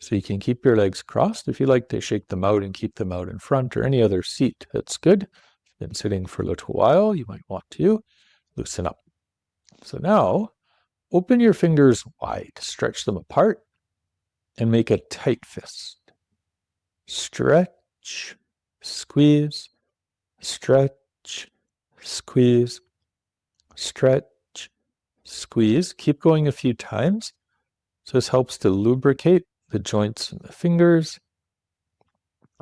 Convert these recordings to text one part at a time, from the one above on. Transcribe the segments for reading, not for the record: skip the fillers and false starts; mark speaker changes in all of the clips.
Speaker 1: So you can keep your legs crossed. If you like to shake them out and keep them out in front or any other seat, that's good. If you've been sitting for a little while, you might want to loosen up. So now open your fingers wide, stretch them apart, and make a tight fist. Stretch, squeeze, stretch, squeeze, stretch, squeeze. Keep going a few times. So this helps to lubricate the joints in the fingers.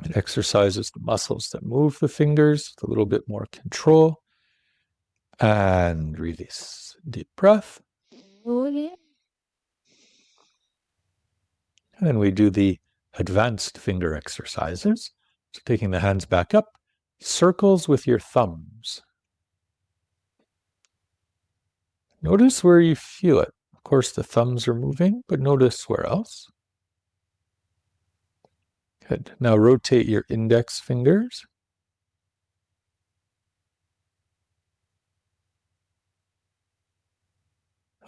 Speaker 1: It exercises the muscles that move the fingers with a little bit more control. And release. Deep breath. And then we do the advanced finger exercises. So taking the hands back up, circles with your thumbs. Notice where you feel it. Of course, the thumbs are moving, but notice where else. Good. Now rotate your index fingers.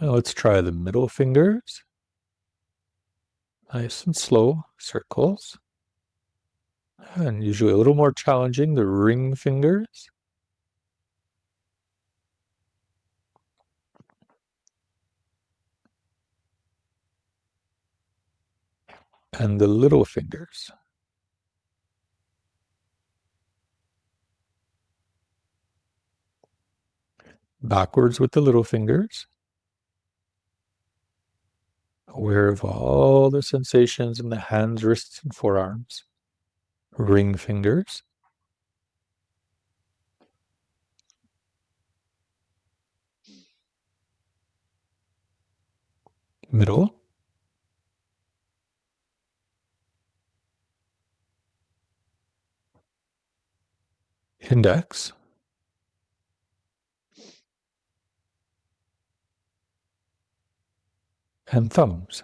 Speaker 1: Now let's try the middle fingers. Nice and slow circles. And usually a little more challenging, the ring fingers. And the little fingers. Backwards with the little fingers. Aware of all the sensations in the hands, wrists, and forearms. Ring fingers. Middle. Index. And thumbs.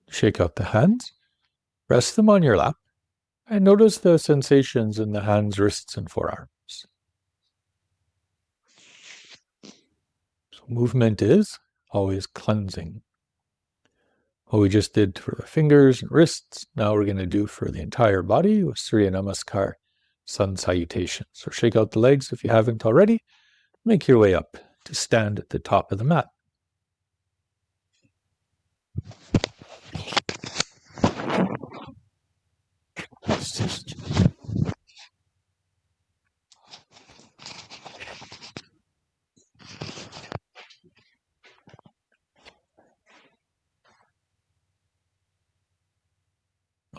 Speaker 1: Shake out the hands. Rest them on your lap. And notice the sensations in the hands, wrists, and forearms. So movement is always cleansing. What we just did for the fingers and wrists, now we're going to do for the entire body with Surya Namaskar, sun salutation. So shake out the legs if you haven't already. Make your way up to stand at the top of the mat.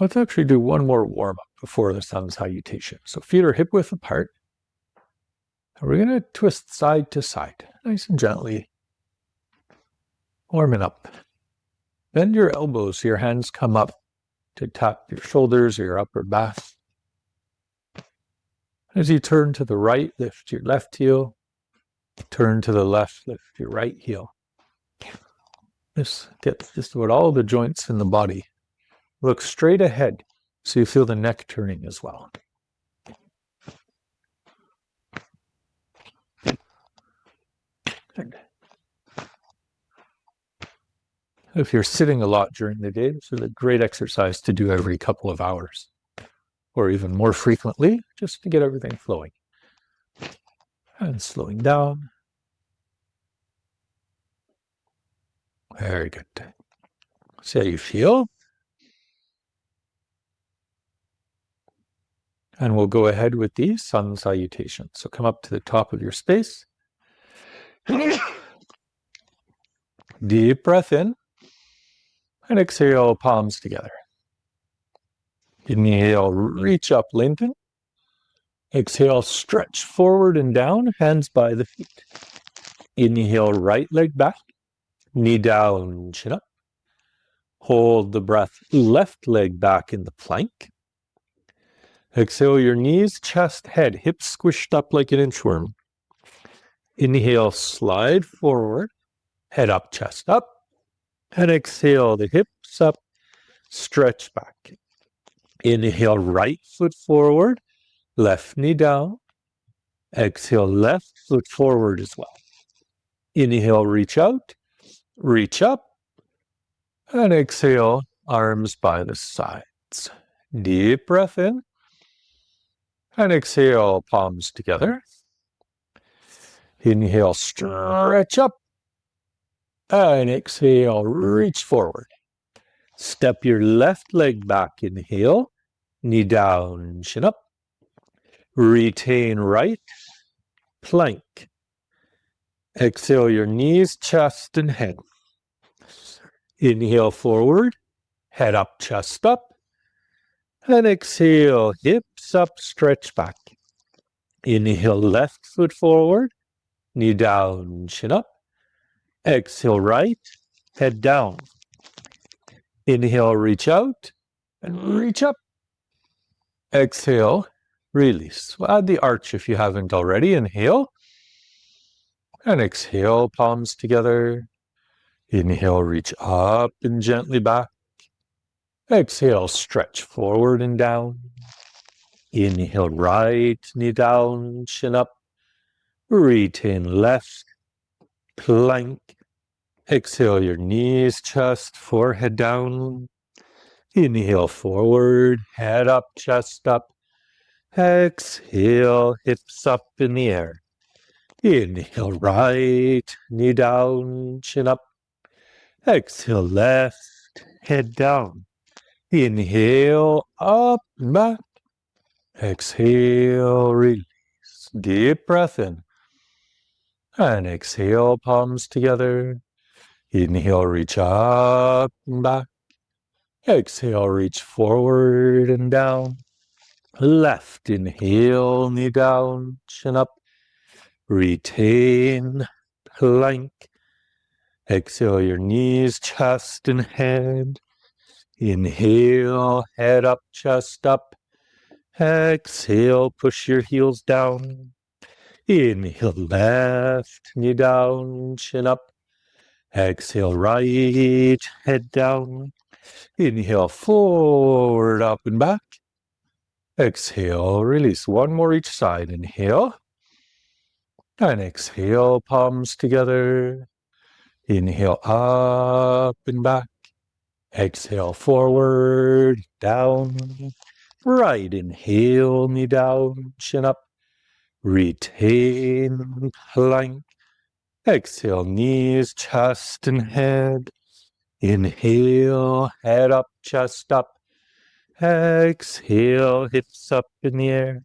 Speaker 1: Let's actually do one more warm-up before the sun salutation. So feet are hip width apart. And we're going to twist side to side, nice and gently, warming up. Bend your elbows so your hands come up to tap your shoulders or your upper back. As you turn to the right, lift your left heel. Turn to the left, lift your right heel. This gets just about all the joints in the body. Look straight ahead so you feel the neck turning as well. Good. If you're sitting a lot during the day, this is a great exercise to do every couple of hours, or even more frequently, just to get everything flowing. And slowing down. Very good. See how you feel. And we'll go ahead with the sun salutation. So come up to the top of your space. Deep breath in. And exhale, palms together. Inhale, reach up, lengthen. Exhale, stretch forward and down, hands by the feet. Inhale, right leg back. Knee down, chin up. Hold the breath, left leg back in the plank. Exhale your knees, chest, head, hips squished up like an inchworm. Inhale, slide forward, head up, chest up. And exhale, the hips up, stretch back. Inhale, right foot forward, left knee down. Exhale, left foot forward as well. Inhale, reach out, reach up, and exhale, arms by the sides. Deep breath in, and exhale, palms together. Inhale, stretch up, and exhale, reach forward. Step your left leg back, inhale, knee down, chin up. Retain right, plank. Exhale your knees, chest, and head. Inhale forward, head up, chest up. And exhale, hips up, stretch back. Inhale, left foot forward, knee down, chin up. Exhale, right, head down. Inhale, reach out, and reach up. Exhale, release. We'll add the arch if you haven't already. Inhale, and exhale, palms together. Inhale, reach up and gently back. Exhale, stretch forward and down. Inhale, right knee down, chin up. Retain left, plank. Exhale, your knees, chest, forehead down. Inhale, forward, head up, chest up. Exhale, hips up in the air. Inhale, right knee down, chin up. Exhale, left, head down. Inhale, up, back. Exhale, release. Deep breath in. And exhale, palms together. Inhale, reach up and back. Exhale, reach forward and down. Left, inhale, knee down, chin up. Retain, plank. Exhale, your knees, chest, and head. Inhale, head up, chest up. Exhale, push your heels down. Inhale, left knee down, chin up. Exhale, right, head down. Inhale, forward, up and back. Exhale, release. One more each side. Inhale. And exhale, palms together. Inhale, up and back. Exhale, forward, down. Right, inhale, knee down, chin up. Retain, plank. Exhale, knees, chest, and head. Inhale, head up, chest up. Exhale, hips up in the air.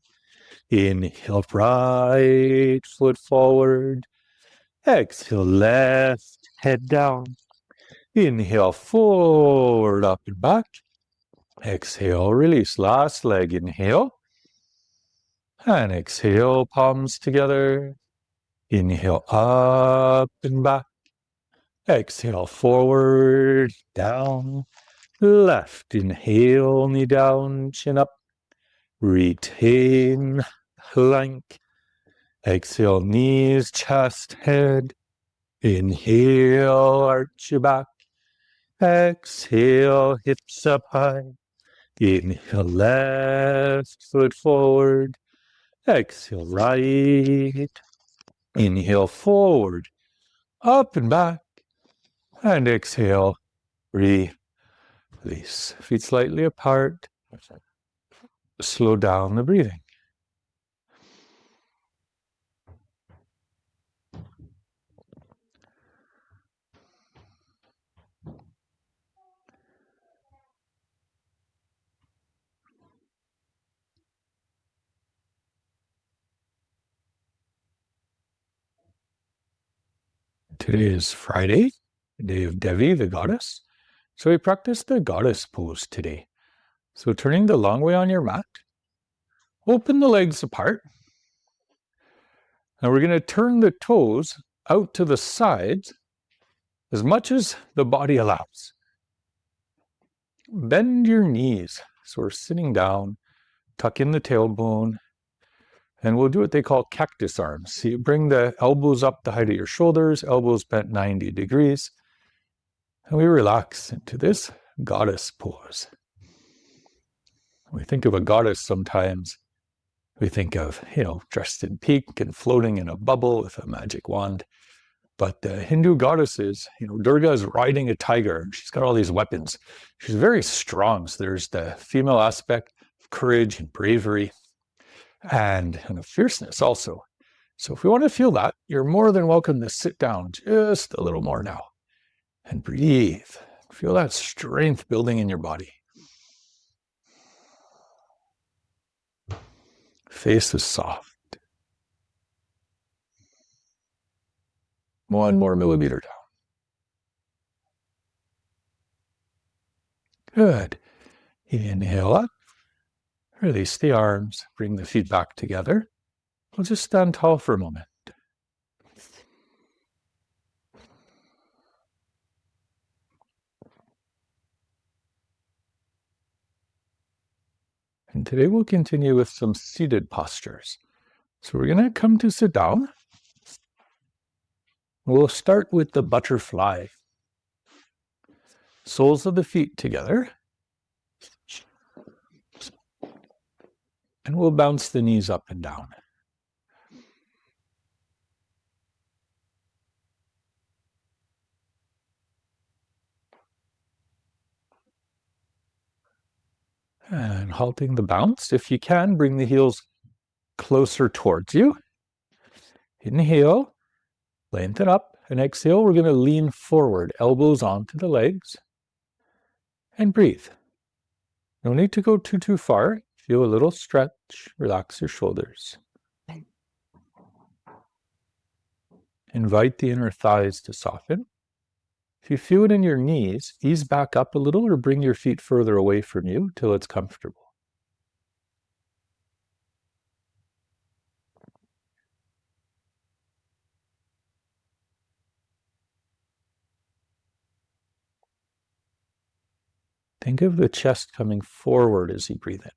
Speaker 1: Inhale, right foot forward. Exhale, left, head down. Inhale, forward, up and back. Exhale, release. Last leg, inhale. And exhale, palms together. Inhale, up and back. Exhale, forward, down. Left, inhale, knee down, chin up. Retain, plank. Exhale, knees, chest, head. Inhale, arch your back. Exhale, hips up high. Inhale, left foot forward. Exhale, right. Inhale, forward, up and back. And exhale, release. Feet slightly apart. Slow down the breathing. Today is Friday, the day of Devi, the goddess. So we practice the goddess pose today. So turning the long way on your mat, open the legs apart. And we're going to turn the toes out to the sides as much as the body allows. Bend your knees. So we're sitting down, tuck in the tailbone, and we'll do what they call cactus arms. So you bring the elbows up the height of your shoulders, elbows bent 90 degrees, and we relax into this goddess pose. We think of a goddess sometimes We think of, dressed in pink and floating in a bubble with a magic wand. But the Hindu goddesses, Durga is riding a tiger, and she's got all these weapons. She's very strong. So there's the female aspect of courage and bravery and of fierceness also. So if we want to feel that, you're more than welcome to sit down just a little more now and breathe. Feel that strength building in your body. Face is soft. 1 more millimeter down. Good. Inhale up. Release the arms. Bring the feet back together. We'll just stand tall for a moment. And today we'll continue with some seated postures. So we're going to come to sit down. We'll start with the butterfly. Soles of the feet together. And we'll bounce the knees up and down. And halting the bounce. If you can, bring the heels closer towards you. Inhale, lengthen up, and exhale. We're going to lean forward, elbows onto the legs, and breathe. No need to go too far. Feel a little stretch, relax your shoulders. Invite the inner thighs to soften. If you feel it in your knees, ease back up a little or bring your feet further away from you till it's comfortable. Think of the chest coming forward as you breathe in.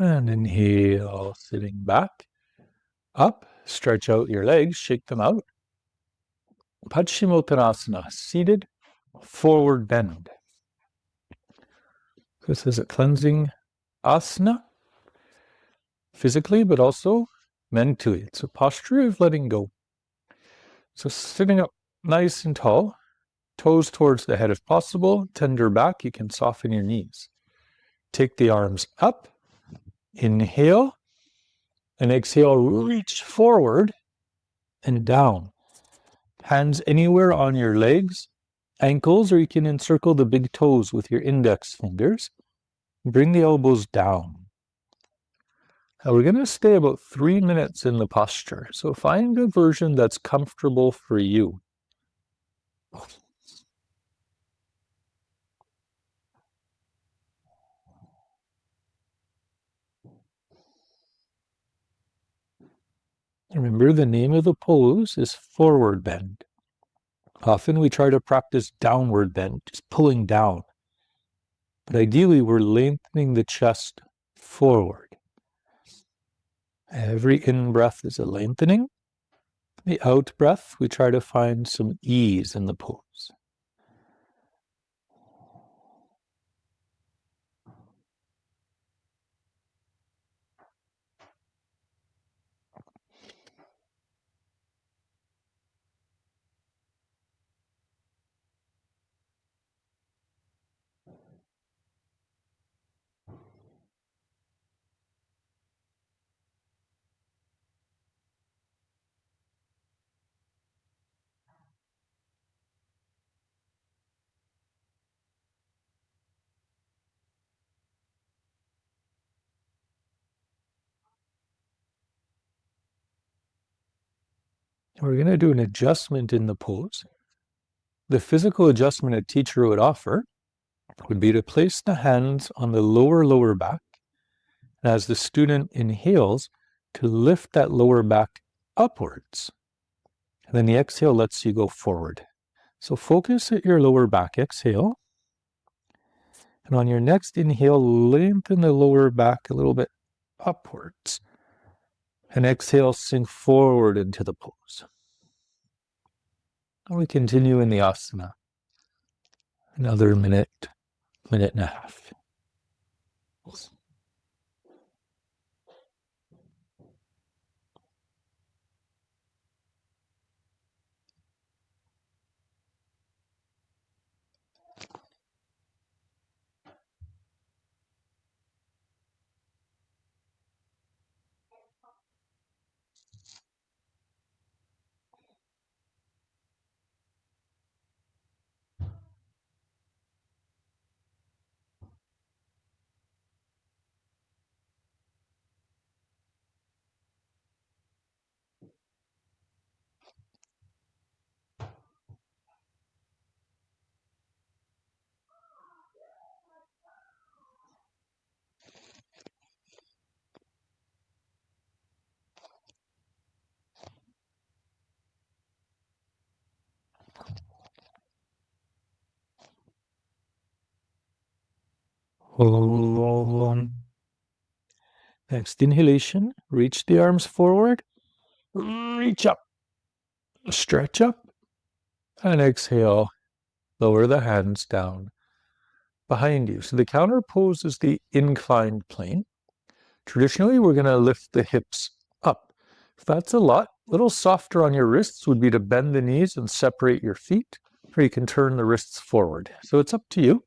Speaker 1: And inhale, sitting back, up, stretch out your legs, shake them out. Paschimottanasana, seated, forward bend. This is a cleansing asana, physically, but also mentally. It's a posture of letting go. So sitting up nice and tall, toes towards the head if possible, tender back, you can soften your knees. Take the arms up, inhale, and exhale, reach forward and down. Hands anywhere on your legs, ankles, or you can encircle the big toes with your index fingers. Bring the elbows down. Now we're going to stay about 3 minutes in the posture. So find a version that's comfortable for you. Remember, the name of the pose is forward bend. Often we try to practice downward bend, just pulling down. But ideally, we're lengthening the chest forward. Every in-breath is a lengthening. The out-breath, we try to find some ease in the pose. We're going to do an adjustment in the pose. The physical adjustment a teacher would offer would be to place the hands on the lower back And as the student inhales, to lift that lower back upwards. And then the exhale lets you go forward. So focus at your lower back. Exhale. And on your next inhale, lengthen the lower back a little bit upwards. And exhale, sink forward into the pose. And we continue in the asana. Another minute, minute and a half. Next inhalation, reach the arms forward, reach up, stretch up, and exhale, lower the hands down behind you. So the counter pose is the inclined plane. Traditionally, we're going to lift the hips up. If that's a little softer on your wrists would be to bend the knees and separate your feet, or you can turn the wrists forward. So it's up to you.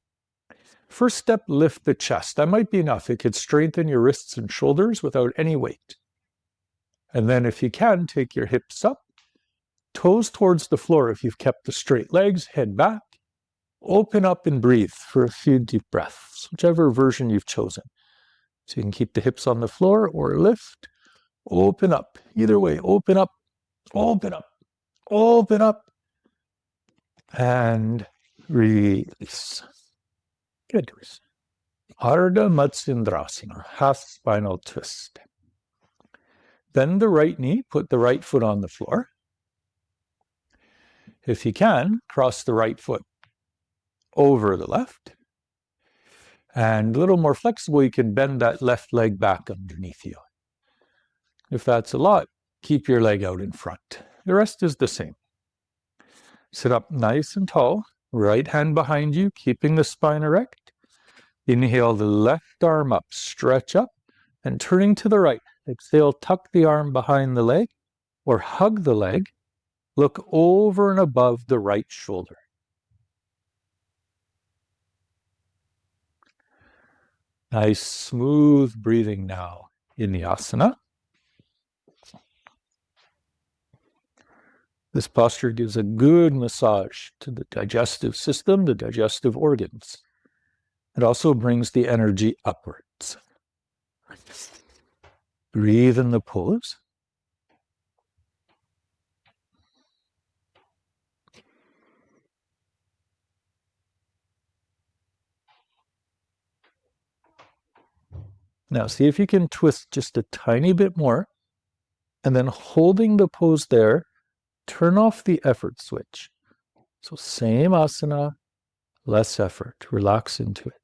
Speaker 1: First step, lift the chest. That might be enough. It could strengthen your wrists and shoulders without any weight. And then if you can, take your hips up, toes towards the floor if you've kept the straight legs, head back, open up and breathe for a few deep breaths, whichever version you've chosen. So you can keep the hips on the floor or lift, open up. Either way, open up, open up, open up, and release. Good. Ardha Matsyendrasana, half spinal twist. Bend the right knee, put the right foot on the floor. If you can, cross the right foot over the left. And a little more flexible, you can bend that left leg back underneath you. If that's a lot, keep your leg out in front. The rest is the same. Sit up nice and tall, right hand behind you, keeping the spine erect. Inhale the left arm up, stretch up, and turning to the right. Exhale, tuck the arm behind the leg, or hug the leg. Look over and above the right shoulder. Nice, smooth breathing now in the asana. This posture gives a good massage to the digestive system, the digestive organs. It also brings the energy upwards. Breathe in the pose. Now see if you can twist just a tiny bit more, and then holding the pose there, turn off the effort switch. So same asana, less effort. Relax into it.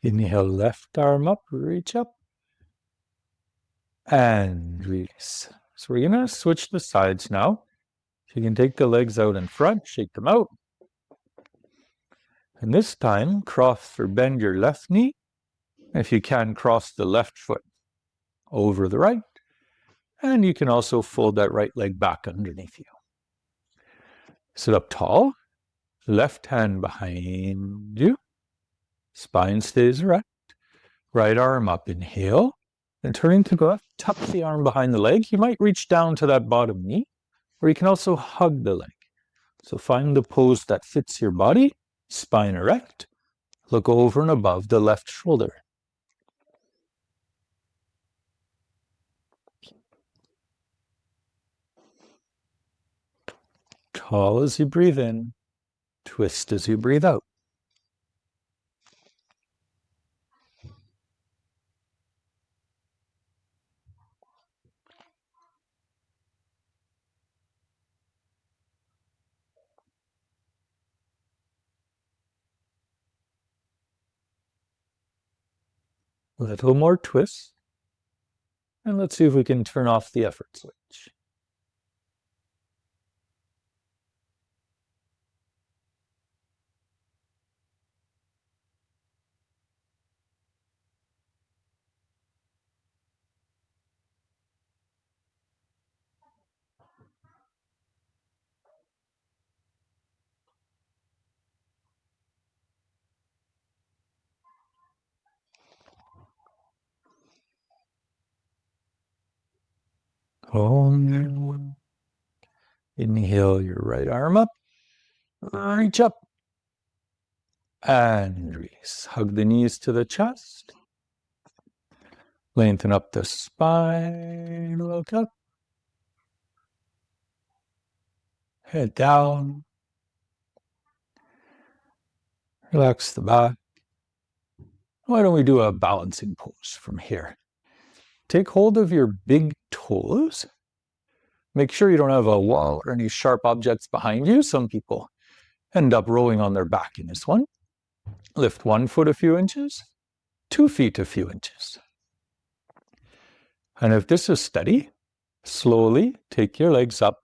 Speaker 1: Inhale, left arm up, reach up, and release. So we're going to switch the sides now. So you can take the legs out in front, shake them out. And this time, cross or bend your left knee. If you can, cross the left foot over the right. And you can also fold that right leg back underneath you. Sit up tall, left hand behind you. Spine stays erect. Right arm up, inhale. And turning to the left, tuck the arm behind the leg. You might reach down to that bottom knee, or you can also hug the leg. So find the pose that fits your body, spine erect. Look over and above the left shoulder. Tall as you breathe in, twist as you breathe out. A little more twist. And let's see if we can turn off the effort switch. Inhale your right arm up, reach up, and release. Hug the knees to the chest. Lengthen up the spine, look up. Head down. Relax the back. Why don't we do a balancing pose from here? Take hold of your big toes. Make sure you don't have a wall or any sharp objects behind you. Some people end up rolling on their back in this one. Lift 1 foot a few inches, 2 feet a few inches. And if this is steady, slowly take your legs up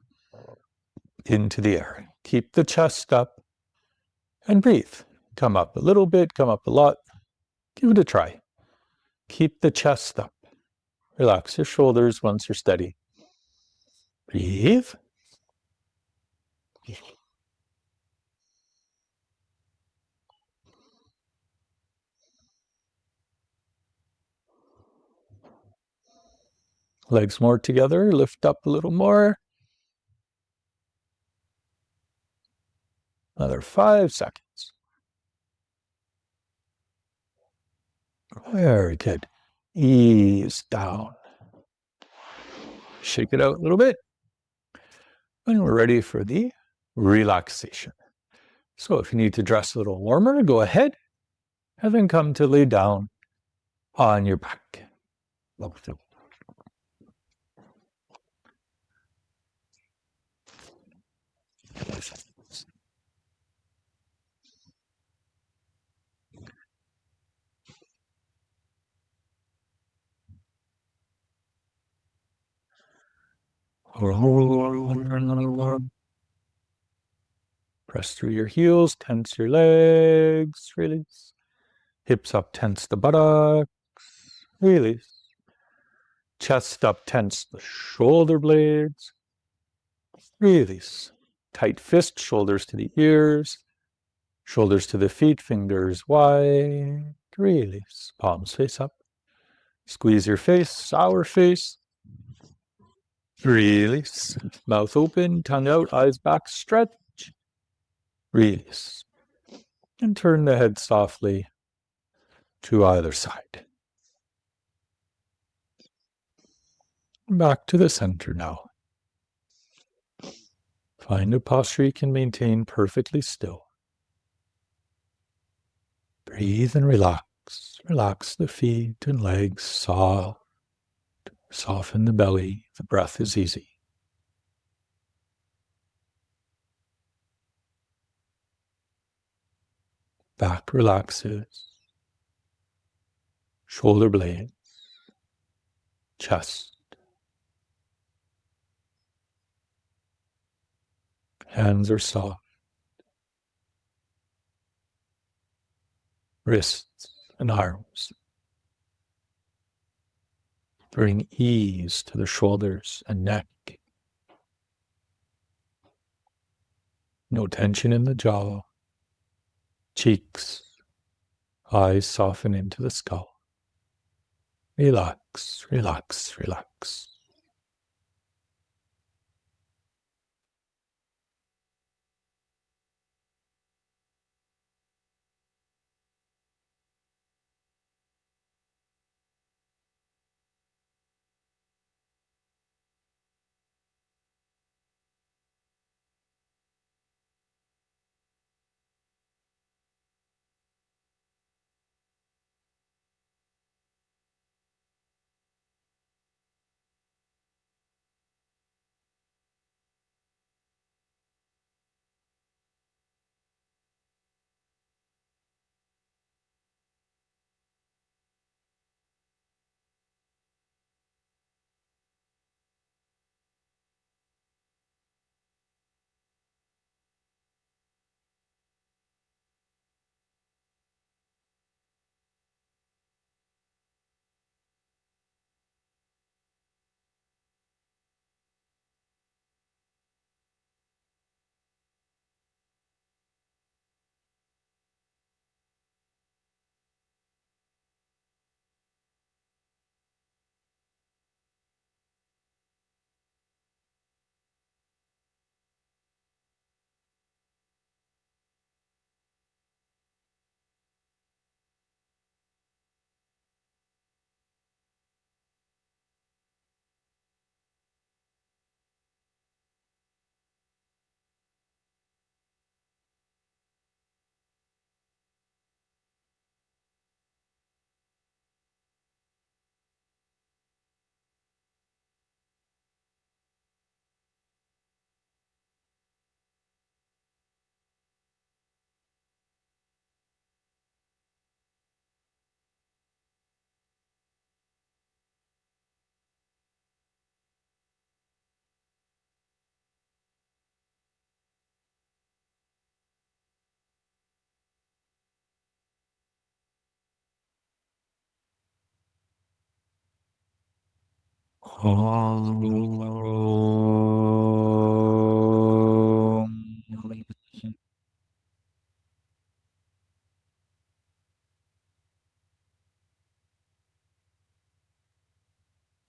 Speaker 1: into the air. Keep the chest up and breathe. Come up a little bit, come up a lot. Give it a try. Keep the chest up. Relax your shoulders once you're steady. Breathe. Legs more together. Lift up a little more. Another 5 seconds. Very good. Ease down. Shake it out a little bit. And we're ready for the relaxation. So if you need to dress a little warmer, go ahead. And then come to lay down on your back. Press through your heels, tense your legs, release. Hips up, tense the buttocks, release. Chest up, tense the shoulder blades, release. Tight fist, shoulders to the ears, shoulders to the feet, fingers wide, release. Palms face up. Squeeze your face, sour face, release. Mouth open, tongue out, eyes back, stretch, release. And turn the head softly to either side. Back to the center now. Find a posture you can maintain perfectly still. Breathe and relax. Relax the feet and legs soft. Soften the belly. The breath is easy. Back relaxes. Shoulder blades. Chest. Hands are soft. Wrists and arms. Bring ease to the shoulders and neck. No tension in the jaw. Cheeks. Eyes soften into the skull. Relax, relax, relax.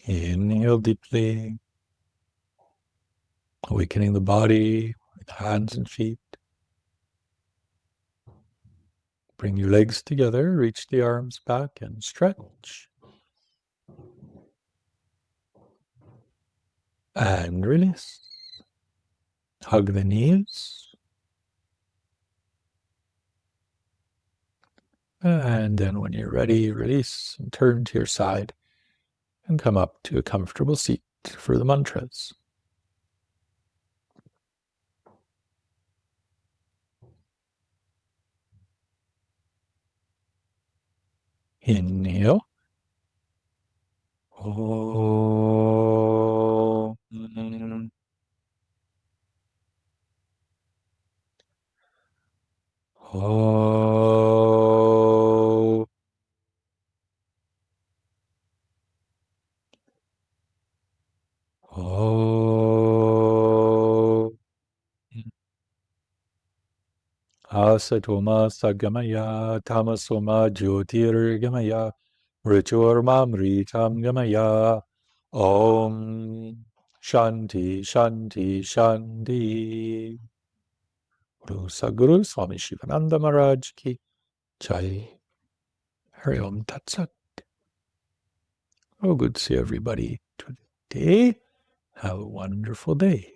Speaker 1: Inhale deeply, awakening the body with hands and feet. Bring your legs together, reach the arms back and stretch. And release. Hug the knees. And then when you're ready, release and turn to your side and come up to a comfortable seat for the mantras. Inhale. Om. Om. Om. Asatoma sagamaya tamasoma jyotirgamaya Riturmamritam gamaya. Om Shanti Shanti Shanti. Guru Sadguru Swami Shivananda Maharaj ki Jai. Hari Om Tat Sat. Oh, good to see everybody today. Have a wonderful day.